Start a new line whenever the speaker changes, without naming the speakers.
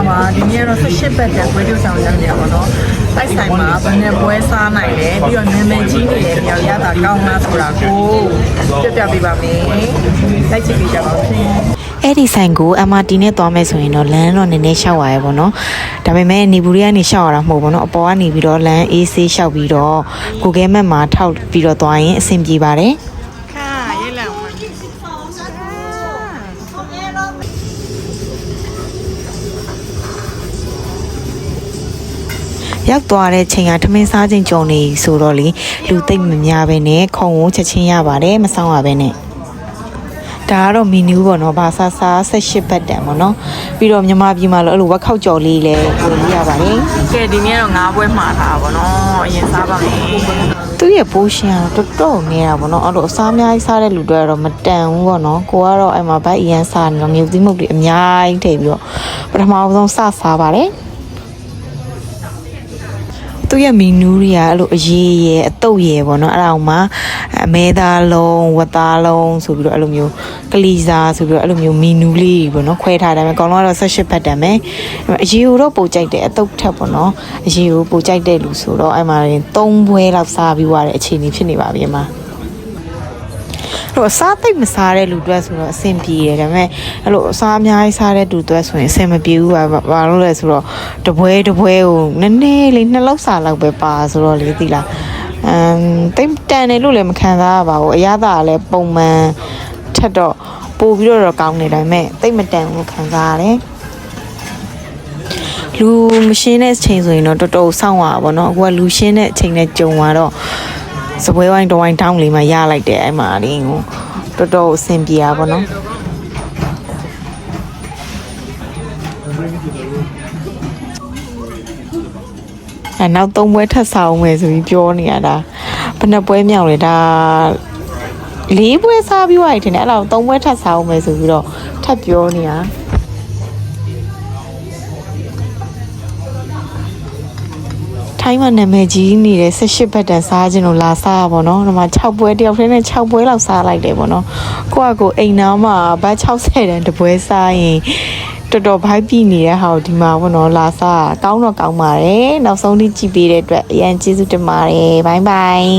မှာဒီနေ့တော့18ဘတ်တန်ဝေးတူဆောင်ရောက်နေရပါတော့တိုက်ဆိုင်မှာဘယ်နဲ့ပွဲစားနိုင်လဲပြီးတော့နာမည်ကြီးနေတယ်မြောက်ရတာကောင်းလားဆိုတာကိုပြပြပေးပါမယ်လိုက်ကြည့်ပေးကြပါဦးရှင်
အဲ့ဒီဆိုင်ကို MRT နဲ့သွားမယ်ဆိုရင်တော့လမ်းတော့နည်းနည်းရှောက်ရရဲပေါ့နော်ဒါပေမဲ့နေဘူးတွေကနေရှောက်ရတာမဟုတ်ဘူးနော်အပေါ်ကနေပြီးတော့လမ်းအေးဆေးရှောက်ပြီးတော့ Google Map မှာထောက်ပြီးတော့သွားရင်အဆင်ပြေပါတယ်ရောက်သွားတဲ့ချိန်ကထမင်းစားချိန်ကြုံနေဆိုတော့လေလူသိပ်မများပဲနဲ့ခုံကိုချက်ချင်းရပါတယ်မဆောင်ရပဲနဲ့ဒါကတော့မီနူးပေါ့နော်ဘာသာစား18ဘတ်တန်ပေါ့နော်ပြီးတော့မြန်မာပြည်မှာလည်းအဲ့လိုဝက်ခောက်ကြော်လေးလည်းကိုရပါတယ်
ကဲဒီနေ့တော့ငါးပွဲမှာထားပါတော့အရင်စားပါမယ်
သူ့ရဲ့ပိုးရှင်ကတော့တော်တော်နေတာပေါ့နော်အဲ့လိုအစားအများကြီးစားတဲ့လူတွေကတော့မတန်ဘူးပေါ့နော်ကိုကတော့အဲ့မှာဗိုက်အရန်စားနေတော့မြုပ်သီးမုတ်တွေအများကြီးထည့်ပြီးတော့ပထမဆုံးစားပါတယ်သူ့ရဲ့မီနူးတွေကအဲ့လိုအရေးရယ်အတုပ်ရယ်ပေါ့နော်အဲ့ဒါအောင်မှာအမဲသားလုံးဝတ်သားလုံးဆိုပြီးတော့အဲ့လိုမျိုးကလီစာဆိုပြီးတော့အဲ့လိုမျိုးမီနူးလေးပေါ့နော်ခွဲထားတယ်အကောင်လုံးကတော့18ဘတ်တန်ပဲအရေးကိုတော့ပိုကြိုက်တယ်အတုပ်ထက်ပေါ့နော်အရေးကိုပိုကြိုက်တဲ့လူဆိုတော့အဲ့မှာ3ဘွဲလောက်စားပြီးသွားတဲ့အခြေအနေဖြစ်နေပါပြီအမအစားသိပ်မစားတဲ့လူတွေဆိုတော့အဆင်ပြေတယ်ဒါပေမဲ့အဲ့လိုအစားအများကြီးစားတဲ့လူတွေဆိုရင်အဆင်မပြေဘူးဘာလို့လဲဆိုတော့တပွဲကိုနည်းနည်းလေး2လောက်စားလောက်ပဲပါဆိုတော့လေသိလားတိတ်တန်တယ်လို့လည်းမခံစားရပါဘူးအရသာကလည်းပုံမှန်ထက်တော့ပို့ပြီးတော့ကောင်းနေတယ်ဒါပေမဲ့တိတ်မတန်ဘူးခံစားရတယ်လူမရှင်းတဲ့အချိန်ဆိုရင်တော့တော်တော်စောင့်ရပါဘောเนาะအခုကလူရှင်းတဲ့အချိန်နဲ့ကြုံသွားတော့စပွဲဝိုင်းတဝိုင်းတောင်းလေးမှရလိုက်တယ်အဲ့မှာလေးကိုတော်တော်အဆင်ပြေတာပေါ့နော်နောက်3ပွဲထပ်ဆောင်မယ်ဆိုပြီးပြောနေရတာဘယ်နှပွဲမြောက်လဲဒါ4ပွဲစားပြီးသွားပြီထင်တယ်အဲ့ဒါ3ပွဲထပ်ဆောင်မယ်ဆိုပြီးတော့ထပ်ပြောနေတာထိုင်းမှာနာမည်ကြီးနေတဲ့18ဘတ်တန်စားခြင်းလို့လာစားပါတော့ဒီမှာ6ပွဲတယောက်တည်းနဲ့6ပွဲလောက်စားလိုက်တယ်ပေါ့နော်ကိုအိမ်နာမှာဘတ်60တန်တပွဲစားရင်တော်တော်ဘိုက်ပြနေတဲ့ဟာကိုဒီမှာပေါ့နော်လာစားကောင်းတော့ကောင်းပါတယ်နောက်ဆုံးထိကြည့်ပေးတဲ့အတွက်အရင်ကျေးဇူးတင်ပါတယ်ဘိုင်းဘိုင်း